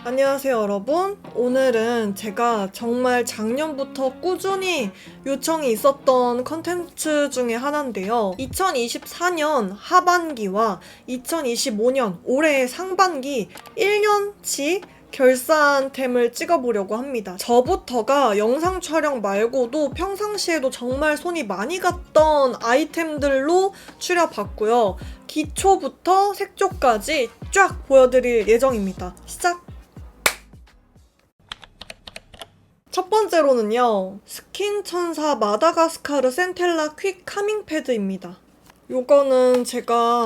안녕하세요 여러분. 오늘은 제가 정말 작년부터 꾸준히 요청이 있었던 컨텐츠 중에 하나인데요. 2024년 하반기와 2025년 올해 상반기 1년치 결산템을 찍어보려고 합니다. 저부터가 영상 촬영 말고도 평상시에도 정말 손이 많이 갔던 아이템들로 추려봤고요. 기초부터 색조까지 쫙 보여드릴 예정입니다. 시작! 첫 번째로는요, 스킨천사 마다가스카르 센텔라 퀵 카밍 패드입니다. 요거는 제가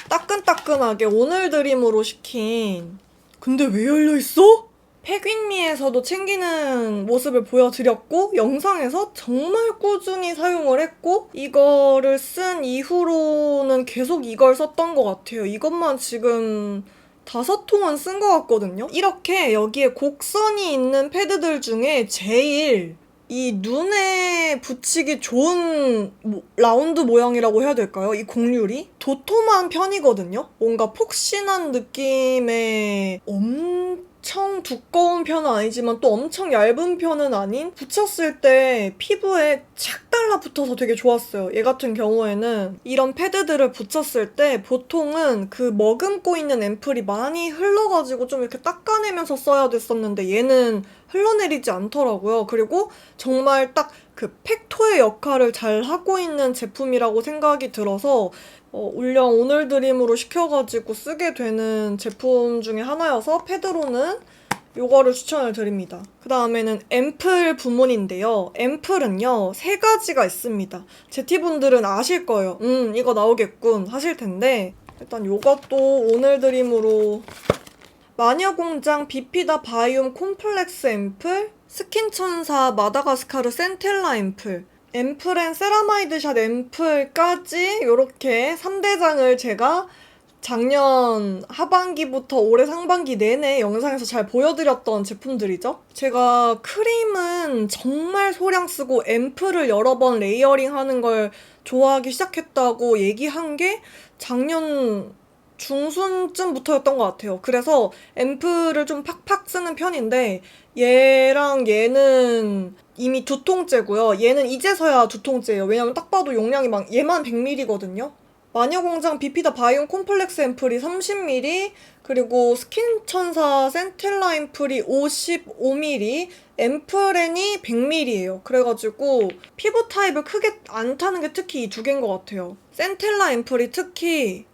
따끈따끈하게 오늘 드림으로 시킨. 근데 왜 열려있어? 팩윈미에서도 챙기는 모습을 보여드렸고, 영상에서 정말 꾸준히 사용을 했고, 이거를 쓴 이후로는 계속 이걸 썼던 것 같아요. 이것만 지금 5통은 쓴 것 같거든요. 이렇게 여기에 곡선이 있는 패드들 중에 제일 이 눈에 붙이기 좋은 라운드 모양이라고 해야 될까요? 이 곡률이 도톰한 편이거든요. 뭔가 폭신한 느낌의 엄청 두꺼운 편은 아니지만 또 엄청 얇은 편은 아닌, 붙였을 때 피부에 착 달라붙어서 되게 좋았어요. 얘 같은 경우에는 이런 패드들을 붙였을 때 보통은 그 머금고 있는 앰플이 많이 흘러가지고 좀 이렇게 닦아내면서 써야 됐었는데 얘는 흘러내리지 않더라고요. 그리고 정말 딱 그 팩토의 역할을 잘 하고 있는 제품이라고 생각이 들어서 울령 오늘 드림으로 시켜가지고 쓰게 되는 제품 중에 하나여서 패드로는 요거를 추천을 드립니다. 그 다음에는 앰플 부문인데요. 앰플은요, 3가지가 있습니다. 제티분들은 아실 거예요. 이거 나오겠군 하실 텐데, 일단 요것도 오늘 드림으로 마녀공장 비피다 바이옴 콤플렉스 앰플, 스킨천사 마다가스카르 센텔라 앰플, 앰플 앤 세라마이드샷 앰플까지 이렇게 3대장을 제가 작년 하반기부터 올해 상반기 내내 영상에서 잘 보여드렸던 제품들이죠. 제가 크림은 정말 소량 쓰고 앰플을 여러 번 레이어링 하는 걸 좋아하기 시작했다고 얘기한 게 작년 중순쯤부터였던 것 같아요. 그래서 앰플을 좀 팍팍 쓰는 편인데 얘랑 얘는 이미 2통째고요. 얘는 이제서야 2통째예요. 왜냐면 딱 봐도 용량이 얘만 100ml거든요. 마녀공장 비피다 바이옴 콤플렉스 앰플이 30ml, 그리고 스킨천사 센텔라 앰플이 55ml, 앰플앤이 100ml예요. 그래가지고 피부 타입을 크게 안 타는 게 특히 이 2개인 것 같아요. 센텔라 앰플이 특히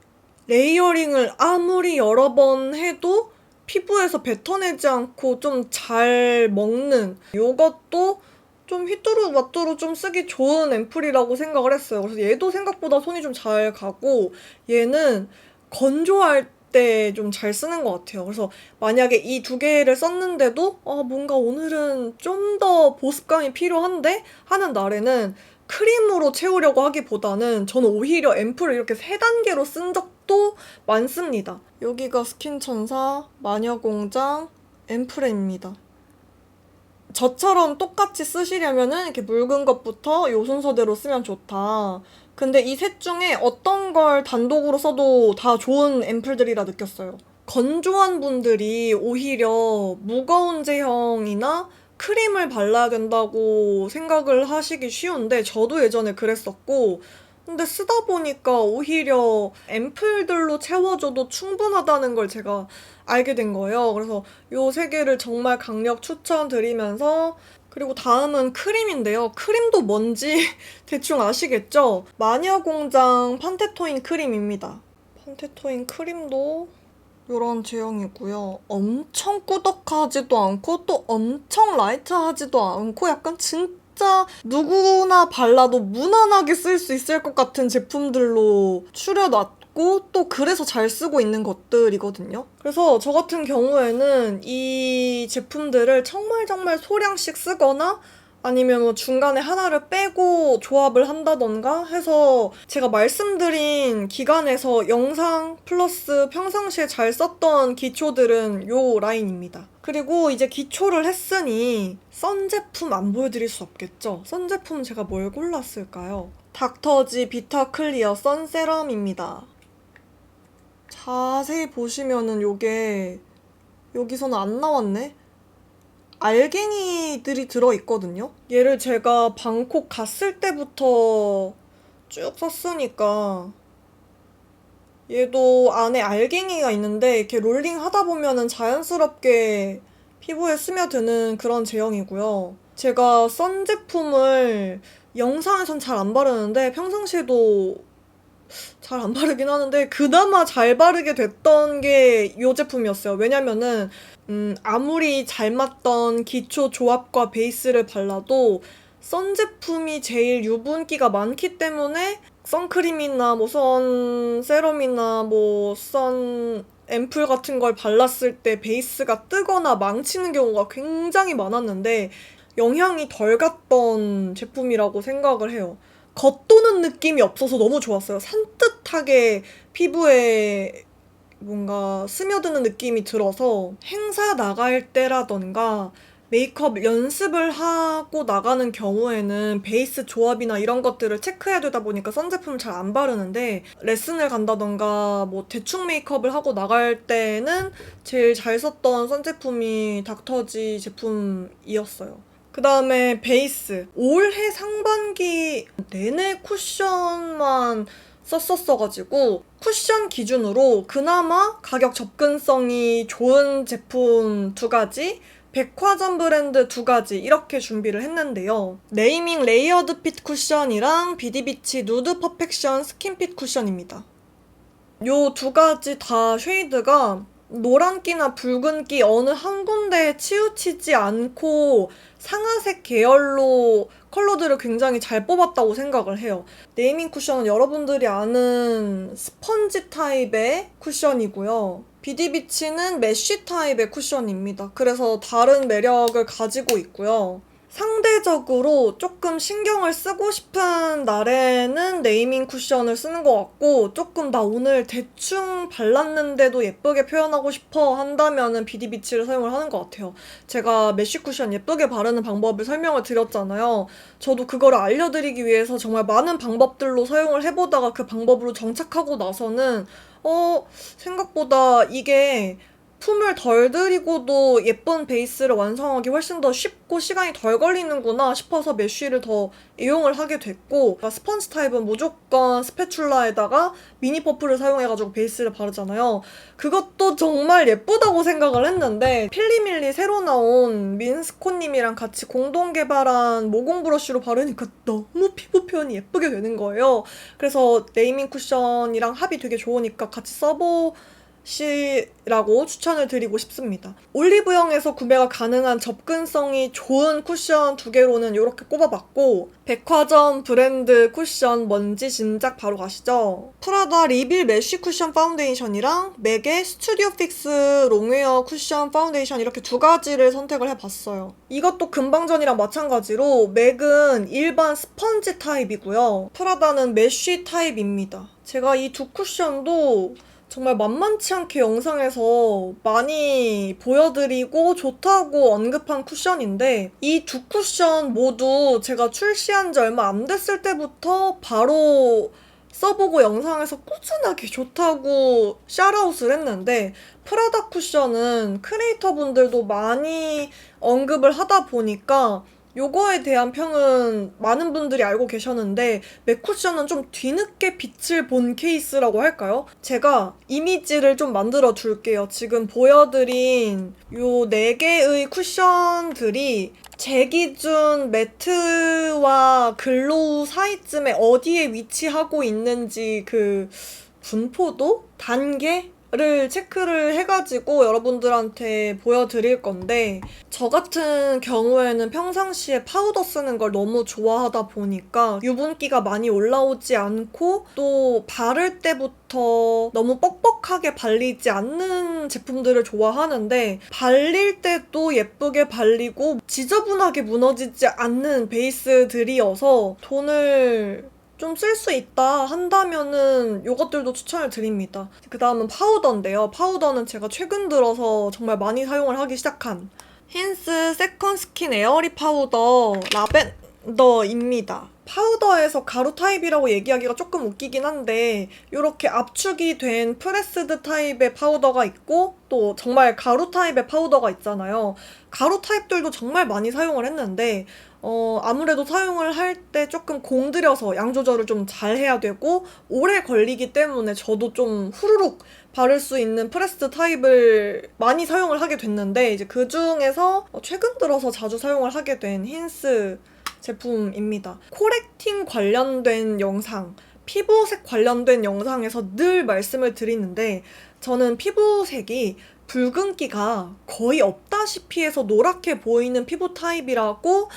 레이어링을 아무리 여러 번 해도 피부에서 뱉어내지 않고 좀 잘 먹는, 요것도 좀 휘뚜루마뚜루 좀 쓰기 좋은 앰플이라고 생각을 했어요. 그래서 얘도 생각보다 손이 좀 잘 가고, 얘는 건조할 때 좀 잘 쓰는 것 같아요. 그래서 만약에 이 2개를 썼는데도 뭔가 오늘은 좀 더 보습감이 필요한데 하는 날에는 크림으로 채우려고 하기보다는 저는 오히려 앰플을 이렇게 3단계로 쓴 적도 많습니다. 여기가 스킨천사 마녀공장 앰플입니다. 저처럼 똑같이 쓰시려면은 이렇게 묽은 것부터 요 순서대로 쓰면 좋다. 근데 이 셋 중에 어떤 걸 단독으로 써도 다 좋은 앰플들이라 느꼈어요. 건조한 분들이 오히려 무거운 제형이나 크림을 발라야 된다고 생각을 하시기 쉬운데 저도 예전에 그랬었고, 근데 쓰다 보니까 오히려 앰플들로 채워줘도 충분하다는 걸 제가 알게 된 거예요. 그래서 요 3개를 정말 강력 추천드리면서, 그리고 다음은 크림인데요. 크림도 뭔지 대충 아시겠죠? 마녀공장 판테토인 크림입니다. 판테토인 크림도 이런 제형이고요. 엄청 꾸덕하지도 않고 또 엄청 라이트하지도 않고 약간 진짜 누구나 발라도 무난하게 쓸 수 있을 것 같은 제품들로 추려놨고 또 그래서 잘 쓰고 있는 것들이거든요. 그래서 저 같은 경우에는 이 제품들을 정말 소량씩 쓰거나 아니면 뭐 중간에 하나를 빼고 조합을 한다던가 해서 제가 말씀드린 기간에서 영상 플러스 평상시에 잘 썼던 기초들은 요 라인입니다. 그리고 이제 기초를 했으니 선 제품 안 보여드릴 수 없겠죠? 선 제품 제가 뭘 골랐을까요? 닥터지 비타 클리어 선 세럼입니다. 자세히 보시면은 요게 여기서는 안 나왔네. 알갱이들이 들어있거든요. 얘를 제가 방콕 갔을 때부터 쭉 썼으니까 얘도 안에 알갱이가 있는데 이렇게 롤링 하다 보면은 자연스럽게 피부에 스며드는 그런 제형이고요. 제가 선 제품을 영상에선 잘 안 바르는데 평상시에도 잘 안 바르긴 하는데 그나마 잘 바르게 됐던 게 이 제품이었어요. 왜냐면은 아무리 잘 맞던 기초 조합과 베이스를 발라도 선 제품이 제일 유분기가 많기 때문에 선크림이나 뭐 선 세럼이나 뭐 선 앰플 같은 걸 발랐을 때 베이스가 뜨거나 망치는 경우가 굉장히 많았는데 영향이 덜 갔던 제품이라고 생각을 해요. 겉도는 느낌이 없어서 너무 좋았어요. 산뜻하게 피부에 뭔가 스며드는 느낌이 들어서 행사 나갈 때라던가 메이크업 연습을 하고 나가는 경우에는 베이스 조합이나 이런 것들을 체크해야 되다 보니까 선 제품을 잘 안 바르는데 레슨을 간다던가 뭐 대충 메이크업을 하고 나갈 때는 제일 잘 썼던 선 제품이 닥터지 제품이었어요. 그 다음에 베이스. 올해 상반기 내내 쿠션만 썼었어가지고 쿠션 기준으로 그나마 가격 접근성이 좋은 제품 2가지, 백화점 브랜드 2가지 이렇게 준비를 했는데요. 네이밍 레이어드 핏 쿠션이랑 비디비치 누드 퍼펙션 스킨핏 쿠션입니다. 요 2가지 다 쉐이드가 노란기나 붉은기 어느 한 군데에 치우치지 않고 상아색 계열로 컬러들을 굉장히 잘 뽑았다고 생각을 해요. 네이밍 쿠션은 여러분들이 아는 스펀지 타입의 쿠션이고요. 비디비치는 메쉬 타입의 쿠션입니다. 그래서 다른 매력을 가지고 있고요. 상대적으로 조금 신경을 쓰고 싶은 날에는 네이밍 쿠션을 쓰는 것 같고 조금 나 오늘 대충 발랐는데도 예쁘게 표현하고 싶어 한다면은 비디비치를 사용을 하는 것 같아요. 제가 메쉬 쿠션 예쁘게 바르는 방법을 설명을 드렸잖아요. 저도 그거를 알려드리기 위해서 정말 많은 방법들로 사용을 해보다가 그 방법으로 정착하고 나서는 생각보다 이게 품을 덜 들이고도 예쁜 베이스를 완성하기 훨씬 더 쉽고 시간이 덜 걸리는구나 싶어서 메쉬를 더 이용을 하게 됐고 스펀지 타입은 무조건 스패츌라에다가 미니 퍼프를 사용해가지고 베이스를 바르잖아요. 그것도 정말 예쁘다고 생각을 했는데 필리밀리 새로 나온 민스코님이랑 같이 공동 개발한 모공 브러쉬로 바르니까 너무 피부 표현이 예쁘게 되는 거예요. 그래서 네이밍 쿠션이랑 합이 되게 좋으니까 같이 써보시라고 추천을 드리고 싶습니다. 올리브영에서 구매가 가능한 접근성이 좋은 쿠션 2개로는 이렇게 꼽아봤고 백화점 브랜드 쿠션 뭔지 진작 바로 가시죠. 프라다 리빌 메쉬 쿠션 파운데이션이랑 맥의 스튜디오 픽스 롱웨어 쿠션 파운데이션 이렇게 2가지를 선택을 해봤어요. 이것도 금방전이랑 마찬가지로 맥은 일반 스펀지 타입이고요. 프라다는 메쉬 타입입니다. 제가 이 2 쿠션도 정말 만만치 않게 영상에서 많이 보여드리고 좋다고 언급한 쿠션인데 이 2 쿠션 모두 제가 출시한 지 얼마 안 됐을 때부터 바로 써보고 영상에서 꾸준하게 좋다고 샤라웃을 했는데 프라다 쿠션은 크리에이터분들도 많이 언급을 하다 보니까 요거에 대한 평은 많은 분들이 알고 계셨는데 맥 쿠션은 좀 뒤늦게 빛을 본 케이스라고 할까요? 제가 이미지를 좀 만들어 줄게요. 지금 보여드린 요 4개의 쿠션들이 제 기준 매트와 글로우 사이쯤에 어디에 위치하고 있는지 그 분포도? 단계? 를 체크를 해가지고 여러분들한테 보여드릴 건데 저 같은 경우에는 평상시에 파우더 쓰는 걸 너무 좋아하다 보니까 유분기가 많이 올라오지 않고 또 바를 때부터 너무 뻑뻑하게 발리지 않는 제품들을 좋아하는데 발릴 때도 예쁘게 발리고 지저분하게 무너지지 않는 베이스들이어서 돈을 좀 쓸 수 있다 한다면은 요것들도 추천을 드립니다. 그 다음은 파우더인데요. 파우더는 제가 최근 들어서 정말 많이 사용을 하기 시작한 힌스 세컨 스킨 에어리 파우더 라벤더입니다. 파우더에서 가루 타입이라고 얘기하기가 조금 웃기긴 한데 이렇게 압축이 된 프레스드 타입의 파우더가 있고 또 정말 가루 타입의 파우더가 있잖아요. 가루 타입들도 정말 많이 사용을 했는데 아무래도 사용을 할 때 조금 공들여서 양 조절을 좀 잘 해야 되고 오래 걸리기 때문에 저도 좀 후루룩 바를 수 있는 프레스드 타입을 많이 사용을 하게 됐는데 이제 그 중에서 최근 들어서 자주 사용을 하게 된 힌스 제품입니다. 코렉팅 관련된 영상, 피부색 관련된 영상에서 늘 말씀을 드리는데 저는 피부색이 붉은기가 거의 없다시피 해서 노랗게 보이는 피부 타입이라고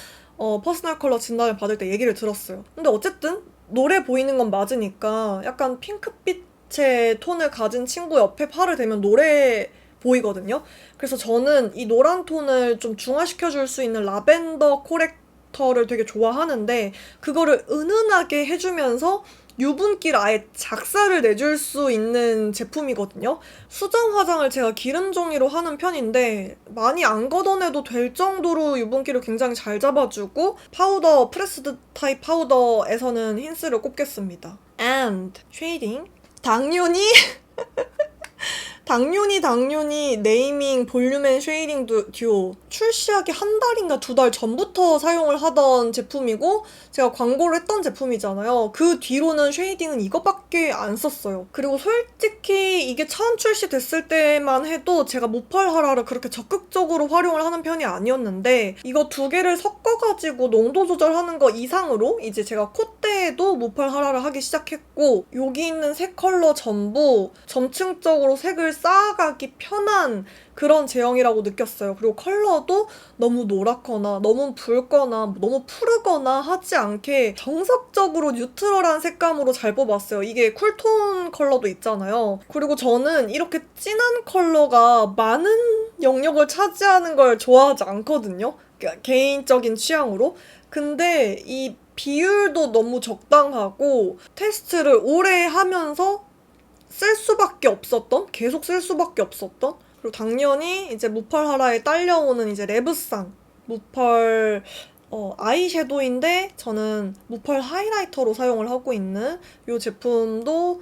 퍼스널 컬러 진단을 받을 때 얘기를 들었어요. 근데 어쨌든 노래 보이는 건 맞으니까 약간 핑크빛의 톤을 가진 친구 옆에 팔을 대면 노래 보이거든요. 그래서 저는 이 노란 톤을 좀 중화시켜줄 수 있는 라벤더 코렉터를 되게 좋아하는데 그거를 은은하게 해주면서 유분기를 아예 작사를 내줄 수 있는 제품이거든요. 수정 화장을 제가 기름 종이로 하는 편인데 많이 안 걷어내도 될 정도로 유분기를 굉장히 잘 잡아주고 파우더, 프레스드 타입 파우더에서는 힌스를 꼽겠습니다. And 쉐이딩 당연히 네이밍 볼륨 앤 쉐이딩 듀오 출시하기 한 달인가 두 달 전부터 사용을 하던 제품이고 제가 광고를 했던 제품이잖아요. 그 뒤로는 쉐이딩은 이것밖에 안 썼어요. 그리고 솔직히 이게 처음 출시됐을 때만 해도 제가 모펄 하라를 그렇게 적극적으로 활용을 하는 편이 아니었는데 이거 두 개를 섞어가지고 농도 조절하는 거 이상으로 이제 제가 콧대에도 모펄 하라를 하기 시작했고 여기 있는 세 컬러 전부 점층적으로 색을 쌓아가기 편한 그런 제형이라고 느꼈어요. 그리고 컬러도 너무 노랗거나 너무 붉거나 너무 푸르거나 하지 않게 정석적으로 뉴트럴한 색감으로 잘 뽑았어요. 이게 쿨톤 컬러도 있잖아요. 그리고 저는 이렇게 진한 컬러가 많은 영역을 차지하는 걸 좋아하지 않거든요. 그러니까 개인적인 취향으로. 근데 이 비율도 너무 적당하고 테스트를 오래 하면서 계속 쓸 수밖에 없었던 그리고 당연히 이제 무펄 하라에 딸려오는 이제 레브상 무펄 아이섀도우인데 저는 무펄 하이라이터로 사용을 하고 있는 이 제품도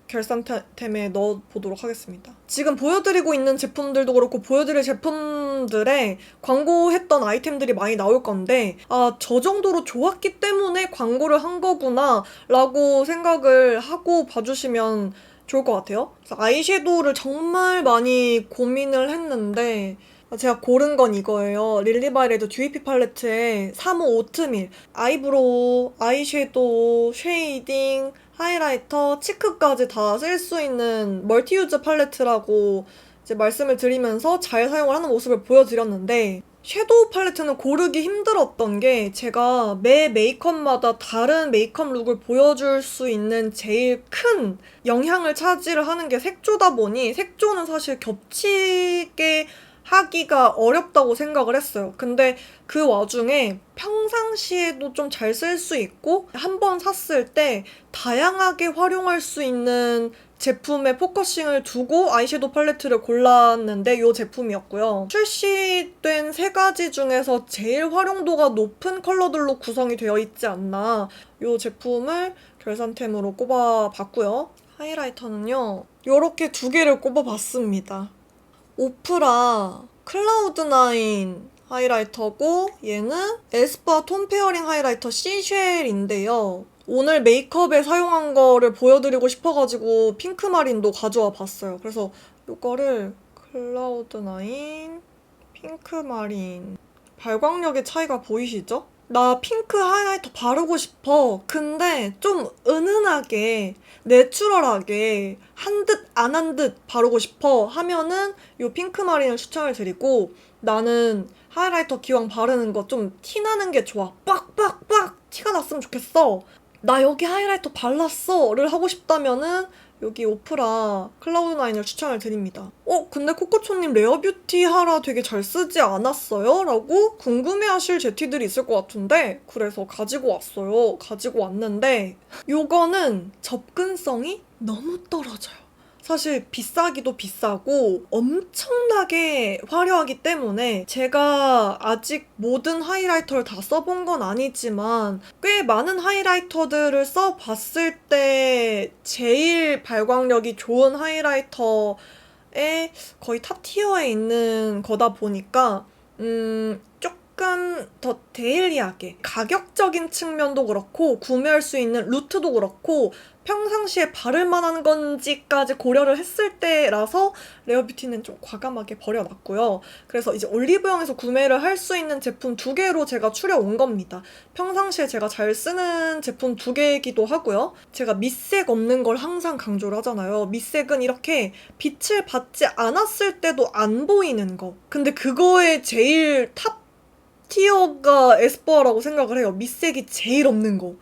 결산템에 넣어보도록 하겠습니다. 지금 보여드리고 있는 제품들도 그렇고 보여드릴 제품들에 광고했던 아이템들이 많이 나올 건데 저 정도로 좋았기 때문에 광고를 한 거구나 라고 생각을 하고 봐주시면 좋을 것 같아요. 그래서 아이섀도우를 정말 많이 고민을 했는데 제가 고른 건 이거예요. 릴리바이레드 듀이피 팔레트의 3호 오트밀 아이브로우, 아이섀도우, 쉐이딩, 하이라이터, 치크까지 다 쓸 수 있는 멀티유즈 팔레트라고 이제 말씀을 드리면서 잘 사용을 하는 모습을 보여드렸는데 섀도우 팔레트는 고르기 힘들었던 게 제가 매 메이크업마다 다른 메이크업 룩을 보여줄 수 있는 제일 큰 영향을 차지를 하는 게 색조다 보니 색조는 사실 겹치게 하기가 어렵다고 생각을 했어요. 근데 그 와중에 평상시에도 좀 잘 쓸 수 있고 한 번 샀을 때 다양하게 활용할 수 있는 제품에 포커싱을 두고 아이섀도우 팔레트를 골랐는데 이 제품이었고요. 출시된 세 가지 중에서 제일 활용도가 높은 컬러들로 구성이 되어 있지 않나 이 제품을 결산템으로 꼽아봤고요. 하이라이터는요. 이렇게 두 개를 꼽아봤습니다. 오프라 클라우드9 하이라이터고 얘는 에스쁘아 톤 페어링 하이라이터 시쉘인데요. 오늘 메이크업에 사용한 거를 보여드리고 싶어가지고 핑크마린도 가져와 봤어요. 그래서 이거를 클라우드9 핑크마린 발광력의 차이가 보이시죠? 나 핑크 하이라이터 바르고 싶어. 근데 좀 은은하게 내추럴하게 한 듯 안 한 듯 바르고 싶어 하면은 이 핑크마린을 추천을 드리고 나는 하이라이터 기왕 바르는 거 좀 티나는 게 좋아. 빡빡빡 티가 났으면 좋겠어. 나 여기 하이라이터 발랐어 를 하고 싶다면은 여기 오프라 클라우드9을 추천을 드립니다. 근데 코코초님 레어뷰티 하라 되게 잘 쓰지 않았어요? 라고 궁금해하실 제티들이 있을 것 같은데 그래서 가지고 왔어요. 가지고 왔는데 요거는 접근성이 너무 떨어져요. 사실 비싸기도 비싸고 엄청나게 화려하기 때문에 제가 아직 모든 하이라이터를 다 써본 건 아니지만 꽤 많은 하이라이터들을 써봤을 때 제일 발광력이 좋은 하이라이터에 거의 탑 티어에 있는 거다 보니까 조금 더 데일리하게 가격적인 측면도 그렇고 구매할 수 있는 루트도 그렇고 평상시에 바를 만한 건지까지 고려를 했을 때라서 레어뷰티는 좀 과감하게 버려놨고요. 그래서 이제 올리브영에서 구매를 할 수 있는 제품 2개로 제가 추려온 겁니다. 평상시에 제가 잘 쓰는 제품 2개이기도 하고요. 제가 밑색 없는 걸 항상 강조를 하잖아요. 밑색은 이렇게 빛을 받지 않았을 때도 안 보이는 거. 근데 그거에 제일 탑 티어가 에스쁘아라고 생각을 해요. 밑색이 제일 없는 거.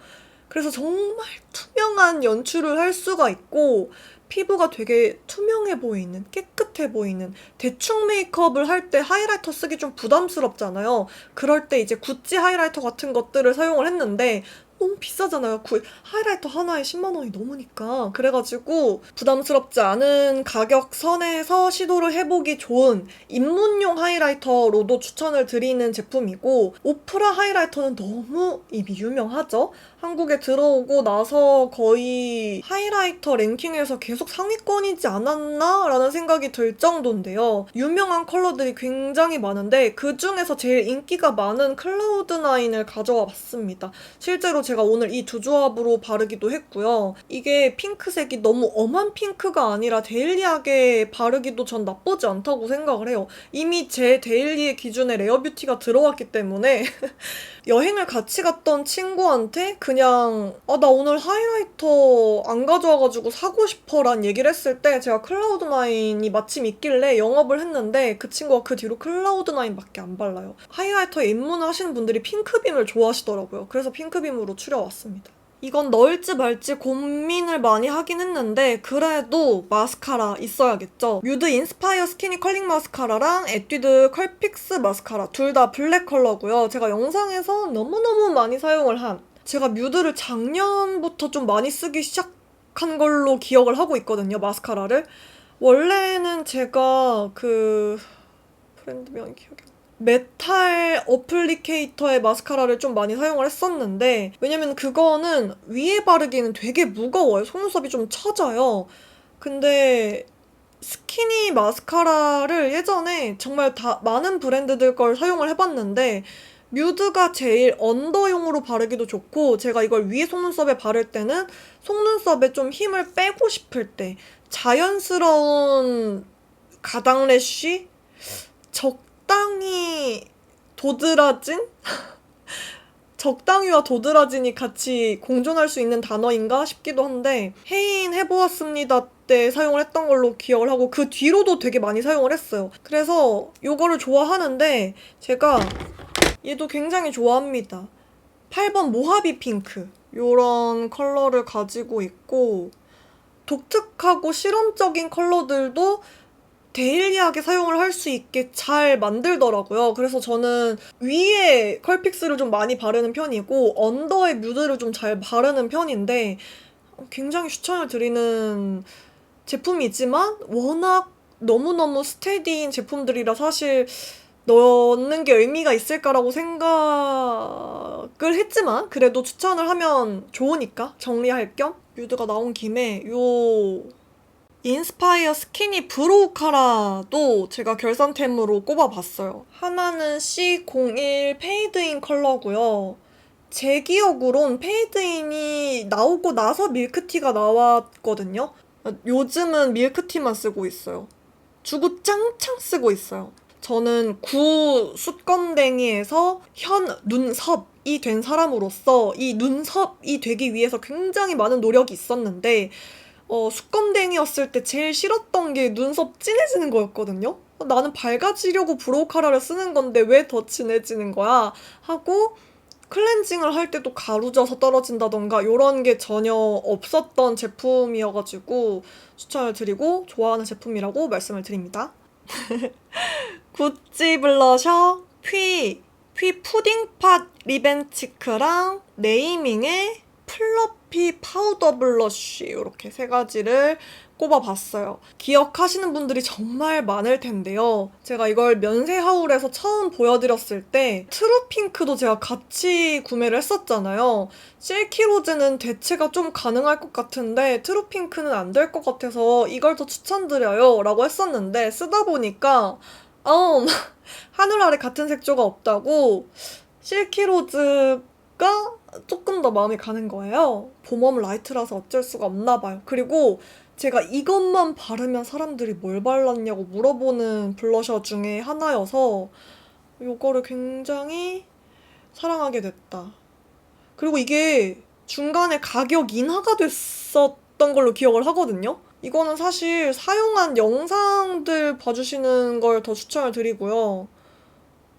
그래서 정말 투명한 연출을 할 수가 있고 피부가 되게 투명해 보이는, 깨끗해 보이는, 대충 메이크업을 할 때 하이라이터 쓰기 좀 부담스럽잖아요. 그럴 때 이제 구찌 하이라이터 같은 것들을 사용을 했는데 너무 비싸잖아요. 하이라이터 하나에 10만 원이 넘으니까. 그래가지고 부담스럽지 않은 가격 선에서 시도를 해보기 좋은 입문용 하이라이터로도 추천을 드리는 제품이고, 오프라 하이라이터는 너무 이미 유명하죠? 한국에 들어오고 나서 거의 하이라이터 랭킹에서 계속 상위권이지 않았나? 라는 생각이 들 정도인데요. 유명한 컬러들이 굉장히 많은데 그 중에서 제일 인기가 많은 클라우드9을 가져와 봤습니다. 실제로 제가 오늘 이 두 조합으로 바르기도 했고요. 이게 핑크색이 너무 엄한 핑크가 아니라 데일리하게 바르기도 전 나쁘지 않다고 생각을 해요. 이미 제 데일리의 기준에 레어뷰티가 들어왔기 때문에 여행을 같이 갔던 친구한테 그냥 나 오늘 하이라이터 안 가져와가지고 사고 싶어 라는 얘기를 했을 때 제가 클라우드9이 마침 있길래 영업을 했는데 그 친구가 그 뒤로 클라우드9밖에 안 발라요. 하이라이터에 입문을 하시는 분들이 핑크빔을 좋아하시더라고요. 그래서 핑크빔으로 추려왔습니다. 이건 넣을지 말지 고민을 많이 하긴 했는데 그래도 마스카라 있어야겠죠. 뮤드 인스파이어 스키니 컬링 마스카라랑 에뛰드 컬픽스 마스카라 둘 다 블랙 컬러고요. 제가 영상에서 너무너무 많이 사용을 한, 제가 뮤드를 작년부터 좀 많이 쓰기 시작한 걸로 기억을 하고 있거든요, 마스카라를. 원래는 제가 브랜드명이 기억이 안 나요. 메탈 어플리케이터의 마스카라를 좀 많이 사용을 했었는데 왜냐면 그거는 위에 바르기는 되게 무거워요. 속눈썹이 좀 처져요. 근데 스키니 마스카라를 예전에 정말 다 많은 브랜드들 걸 사용을 해봤는데 뮤드가 제일 언더용으로 바르기도 좋고 제가 이걸 위에 속눈썹에 바를 때는 속눈썹에 좀 힘을 빼고 싶을 때 자연스러운 가당 래쉬? 적당히 도드라진? 적당히와 도드라진이 같이 공존할 수 있는 단어인가 싶기도 한데 해인 해보았습니다 때 사용을 했던 걸로 기억을 하고 그 뒤로도 되게 많이 사용을 했어요. 그래서 이거를 좋아하는데 제가 얘도 굉장히 좋아합니다. 8번 모하비 핑크 요런 컬러를 가지고 있고 독특하고 실험적인 컬러들도 데일리하게 사용을 할 수 있게 잘 만들더라고요. 그래서 저는 위에 컬픽스를 좀 많이 바르는 편이고 언더에 뮤드를 좀 잘 바르는 편인데 굉장히 추천을 드리는 제품이지만 워낙 너무너무 스테디인 제품들이라 사실 넣는 게 의미가 있을까라고 생각을 했지만 그래도 추천을 하면 좋으니까 정리할 겸 뮤드가 나온 김에 요 인스파이어 스키니 브로우 카라도 제가 결산템으로 꼽아봤어요. 하나는 C01 페이드인 컬러고요. 제 기억으론 페이드인이 나오고 나서 밀크티가 나왔거든요. 요즘은 밀크티만 쓰고 있어요. 주고 짱짱 쓰고 있어요. 저는 구 숯검댕이에서 현 눈썹이 된 사람으로서 이 눈썹이 되기 위해서 굉장히 많은 노력이 있었는데 숯검댕이였을 때 제일 싫었던 게 눈썹 진해지는 거였거든요. 나는 밝아지려고 브로우 카라를 쓰는 건데 왜 더 진해지는 거야? 하고 클렌징을 할 때도 가루져서 떨어진다던가 이런 게 전혀 없었던 제품이어가지고 추천을 드리고 좋아하는 제품이라고 말씀을 드립니다. 구찌 블러셔 퓨 푸딩팟 리벤치크랑 네이밍의 플러피 파우더 블러쉬 이렇게 세 가지를 꼽아봤어요. 기억하시는 분들이 정말 많을 텐데요. 제가 이걸 면세하울에서 처음 보여드렸을 때 트루핑크도 제가 같이 구매를 했었잖아요. 실키로즈는 대체가 좀 가능할 것 같은데 트루핑크는 안 될 것 같아서 이걸 더 추천드려요 라고 했었는데 쓰다 보니까 하늘 아래 같은 색조가 없다고 실키로즈가 조금 더 마음이 가는 거예요. 봄웜 라이트라서 어쩔 수가 없나 봐요. 그리고 제가 이것만 바르면 사람들이 뭘 발랐냐고 물어보는 블러셔 중에 하나여서 이거를 굉장히 사랑하게 됐다. 그리고 이게 중간에 가격 인하가 됐었던 걸로 기억을 하거든요. 이거는 사실 사용한 영상들 봐주시는 걸 더 추천을 드리고요.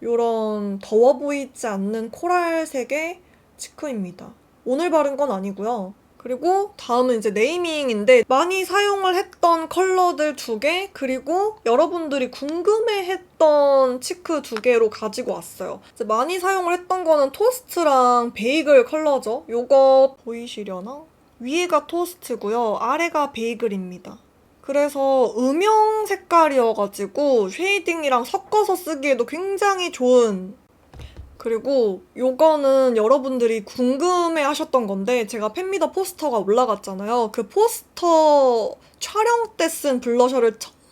요런 더워 보이지 않는 코랄색의 치크입니다. 오늘 바른 건 아니고요. 그리고 다음은 이제 네이밍인데 많이 사용을 했던 컬러들 2개 그리고 여러분들이 궁금해했던 치크 2개로 가지고 왔어요. 이제 많이 사용을 했던 거는 토스트랑 베이글 컬러죠. 요거 보이시려나? 위에가 토스트고요. 아래가 베이글입니다. 그래서 음영 색깔이어가지고 쉐이딩이랑 섞어서 쓰기에도 굉장히 좋은. 그리고 요거는 여러분들이 궁금해 하셨던 건데 제가 팬미더 포스터가 올라갔잖아요. 그 포스터 촬영 때 쓴 블러셔를 정말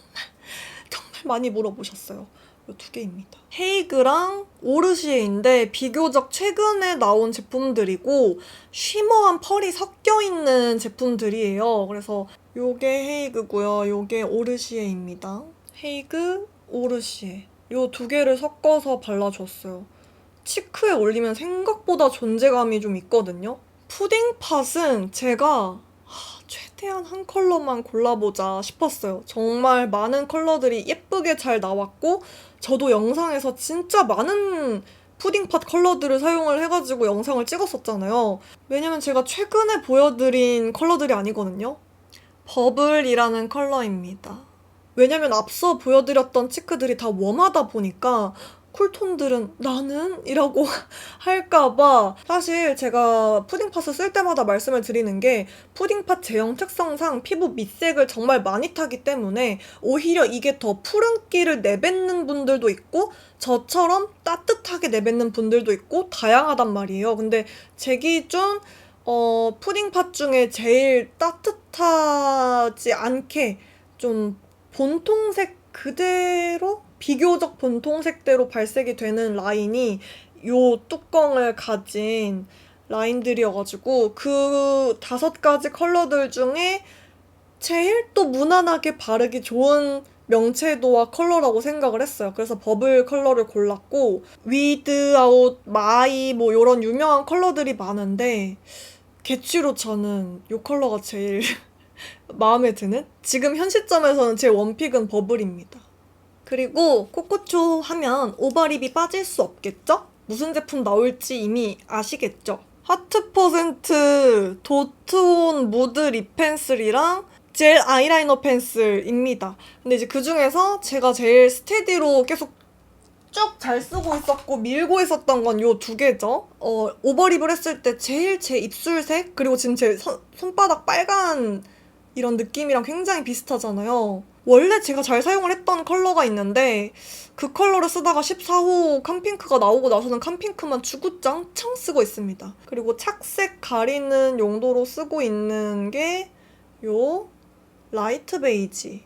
많이 물어보셨어요. 이 2개입니다. 헤이그랑 오르시에인데 비교적 최근에 나온 제품들이고 쉬머한 펄이 섞여있는 제품들이에요. 그래서 요게 헤이그고요. 요게 오르시에입니다. 헤이그, 오르시에. 요 2개를 섞어서 발라줬어요. 치크에 올리면 생각보다 존재감이 좀 있거든요. 푸딩팟은 제가 최대한 한 컬러만 골라보자 싶었어요. 정말 많은 컬러들이 예쁘게 잘 나왔고 저도 영상에서 진짜 많은 푸딩팟 컬러들을 사용을 해가지고 영상을 찍었었잖아요. 왜냐면 제가 최근에 보여드린 컬러들이 아니거든요. 버블이라는 컬러입니다. 왜냐면 앞서 보여드렸던 치크들이 다 웜하다 보니까 쿨톤들은 나는? 이라고 할까봐 사실 제가 푸딩팟을 쓸 때마다 말씀을 드리는 게 푸딩팟 제형 특성상 피부 밑색을 정말 많이 타기 때문에 오히려 이게 더 푸른기를 내뱉는 분들도 있고 저처럼 따뜻하게 내뱉는 분들도 있고 다양하단 말이에요. 근데 제 기준 푸딩팟 중에 제일 따뜻하지 않게 좀 본통색 그대로 비교적 본통색대로 발색이 되는 라인이 요 뚜껑을 가진 라인들이어가지고 그 5가지 컬러들 중에 제일 또 무난하게 바르기 좋은 명채도와 컬러라고 생각을 했어요. 그래서 버블 컬러를 골랐고 위드아웃, 마이 뭐 이런 유명한 컬러들이 많은데 개취로 저는 이 컬러가 제일 마음에 드는? 지금 현 시점에서는 제 원픽은 버블입니다. 그리고 코코초 하면 오버립이 빠질 수 없겠죠? 무슨 제품 나올지 이미 아시겠죠? 하트 퍼센트 도트온 무드 립 펜슬이랑 젤 아이라이너 펜슬입니다. 근데 이제 그 중에서 제가 제일 스테디로 계속 쭉 잘 쓰고 있었고 밀고 있었던 건 요 2개죠. 오버립을 했을 때 제일 제 입술색 그리고 지금 제 손바닥 빨간 이런 느낌이랑 굉장히 비슷하잖아요. 원래 제가 잘 사용을 했던 컬러가 있는데 그 컬러를 쓰다가 14호 캄핑크가 나오고 나서는 캄핑크만 주구장창 쓰고 있습니다. 그리고 착색 가리는 용도로 쓰고 있는 게 요 라이트 베이지.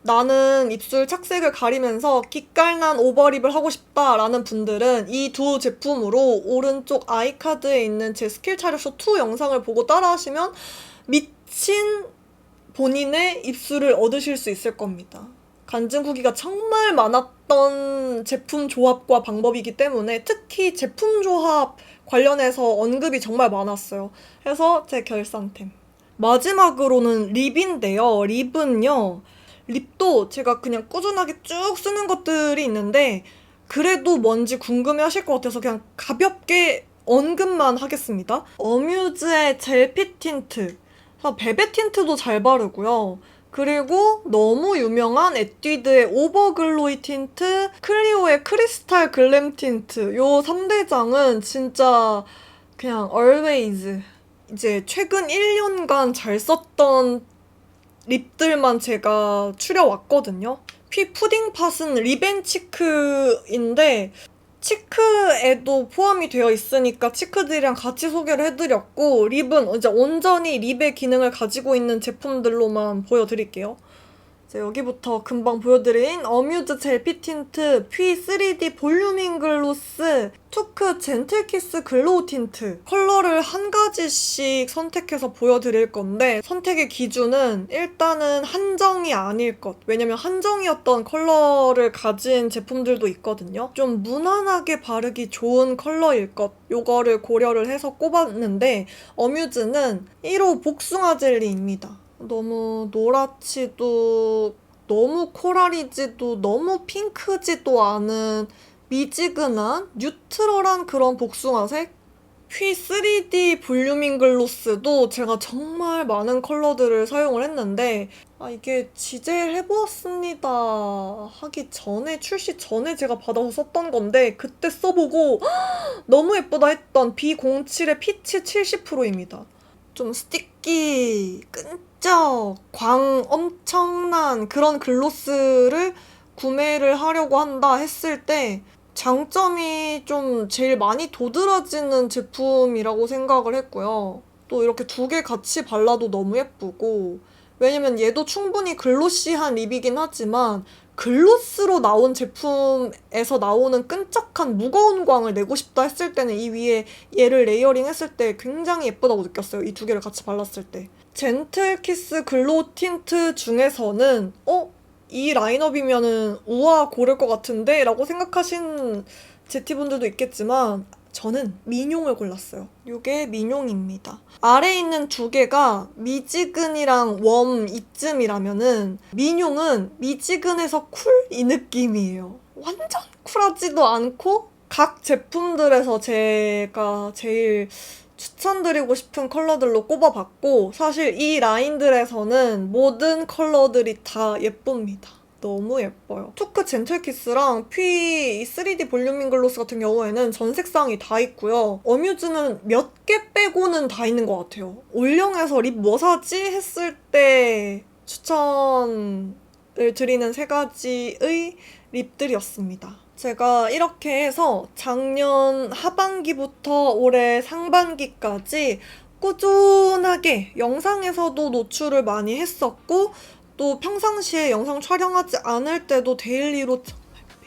나는 입술 착색을 가리면서 기깔난 오버립을 하고 싶다라는 분들은 이 2 제품으로 오른쪽 아이카드에 있는 제 스킬 차려쇼 2 영상을 보고 따라하시면 미친 본인의 입술을 얻으실 수 있을 겁니다. 간증 후기가 정말 많았던 제품 조합과 방법이기 때문에 특히 제품 조합 관련해서 언급이 정말 많았어요. 그래서 제 결산템. 마지막으로는 립인데요. 립은요. 립도 제가 그냥 꾸준하게 쭉 쓰는 것들이 있는데 그래도 뭔지 궁금해 하실 것 같아서 그냥 가볍게 언급만 하겠습니다. 어뮤즈의 젤핏 틴트. 베베 틴트도 잘 바르고요. 그리고 너무 유명한 에뛰드의 오버글로이 틴트, 클리오의 크리스탈 글램 틴트 요 3대장은 진짜 그냥 always 이제 최근 1년간 잘 썼던 립들만 제가 추려왔거든요. 퀴 푸딩팟은 립앤치크인데 치크에도 포함이 되어 있으니까 치크들이랑 같이 소개를 해드렸고, 립은 이제 온전히 립의 기능을 가지고 있는 제품들로만 보여드릴게요. 이제 여기부터 금방 보여드린 어뮤즈 젤피 틴트, 피 3D 볼륨ing 글로스, 투크 젠틀키스 글로우 틴트 컬러를 한 가지씩 선택해서 보여드릴 건데, 선택의 기준은 일단은 한정이 아닐 것. 왜냐면 한정이었던 컬러를 가진 제품들도 있거든요. 좀 무난하게 바르기 좋은 컬러일 것. 요거를 고려를 해서 꼽았는데, 어뮤즈는 1호 복숭아 젤리입니다. 너무 노랗지도 너무 코랄이지도 너무 핑크지도 않은 미지근한 뉴트럴한 그런 복숭아색? 퀴 3D 볼륨ing 글로스도 제가 정말 많은 컬러들을 사용을 했는데, 이게 지젤 해보았습니다 하기 전에, 출시 전에 제가 받아서 썼던 건데 그때 써보고 너무 예쁘다 했던 B07의 피치 70%입니다. 좀 스티키, 끈적, 광 엄청난 그런 글로스를 구매를 하려고 한다 했을 때 장점이 좀 제일 많이 도드라지는 제품이라고 생각을 했고요. 또 이렇게 두 개 같이 발라도 너무 예쁘고, 왜냐면 얘도 충분히 글로시한 립이긴 하지만 글로스로 나온 제품에서 나오는 끈적한 무거운 광을 내고 싶다 했을 때는 이 위에 얘를 레이어링 했을 때 굉장히 예쁘다고 느꼈어요. 이 두 개를 같이 발랐을 때. 젠틀키스 글로우 틴트 중에서는 이 라인업이면은 우아 고를 것 같은데? 라고 생각하신 제티분들도 있겠지만 저는 민용을 골랐어요. 이게 민용입니다. 아래에 있는 두 개가 미지근이랑 웜 이쯤이라면은 민용은 미지근에서 쿨? 이 느낌이에요. 완전 쿨하지도 않고 각 제품들에서 제가 제일 추천드리고 싶은 컬러들로 꼽아봤고, 사실 이 라인들에서는 모든 컬러들이 다 예쁩니다. 너무 예뻐요. 투크 젠틀키스랑 피 3D 볼륨ing 글로스 같은 경우에는 전 색상이 다 있고요. 어뮤즈는 몇 개 빼고는 다 있는 것 같아요. 올영에서 립 뭐 사지? 했을 때 추천을 드리는 세 가지의 립들이었습니다. 제가 이렇게 해서 작년 하반기부터 올해 상반기까지 꾸준하게 영상에서도 노출을 많이 했었고, 또 평상시에 영상 촬영하지 않을 때도 데일리로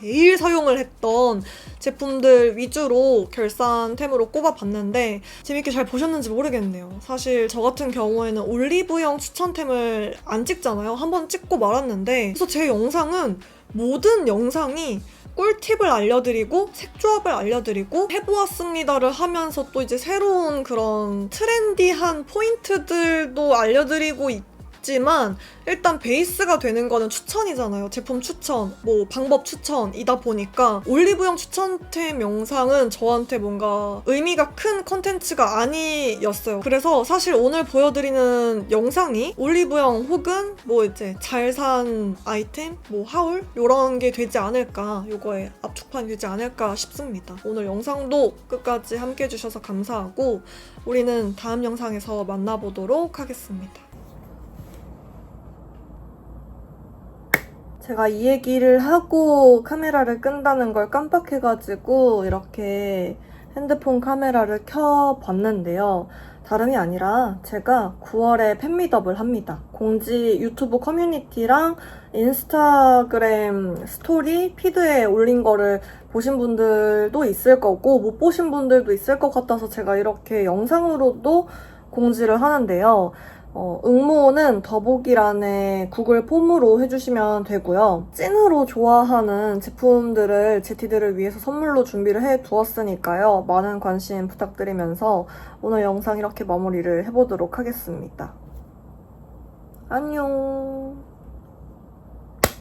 매일 사용을 했던 제품들 위주로 결산템으로 꼽아봤는데 재밌게 잘 보셨는지 모르겠네요. 사실 저 같은 경우에는 올리브영 추천템을 안 찍잖아요. 한번 찍고 말았는데, 그래서 제 영상은 모든 영상이 꿀팁을 알려드리고 색조합을 알려드리고 해보았습니다를 하면서 또 이제 새로운 그런 트렌디한 포인트들도 알려드리고 있지만, 일단 베이스가 되는 거는 추천이잖아요. 제품 추천, 뭐 방법 추천이다 보니까 올리브영 추천템 영상은 저한테 뭔가 의미가 큰 컨텐츠가 아니었어요. 그래서 사실 오늘 보여드리는 영상이 올리브영 혹은 뭐 이제 잘 산 아이템, 뭐 하울 이런 게 되지 않을까, 요거에 압축판이 되지 않을까 싶습니다. 오늘 영상도 끝까지 함께 해주셔서 감사하고 우리는 다음 영상에서 만나보도록 하겠습니다. 제가 이 얘기를 하고 카메라를 끈다는 걸 깜빡해가지고 이렇게 핸드폰 카메라를 켜봤는데요. 다름이 아니라 제가 9월에 팬미업을 합니다. 공지 유튜브 커뮤니티랑 인스타그램 스토리 피드에 올린 거를 보신 분들도 있을 거고 못 보신 분들도 있을 것 같아서 제가 이렇게 영상으로도 공지를 하는데요. 응모는 더보기란에 구글 폼으로 해주시면 되고요. 찐으로 좋아하는 제품들을 제티들을 위해서 선물로 준비를 해두었으니까요. 많은 관심 부탁드리면서 오늘 영상 이렇게 마무리를 해보도록 하겠습니다. 안녕.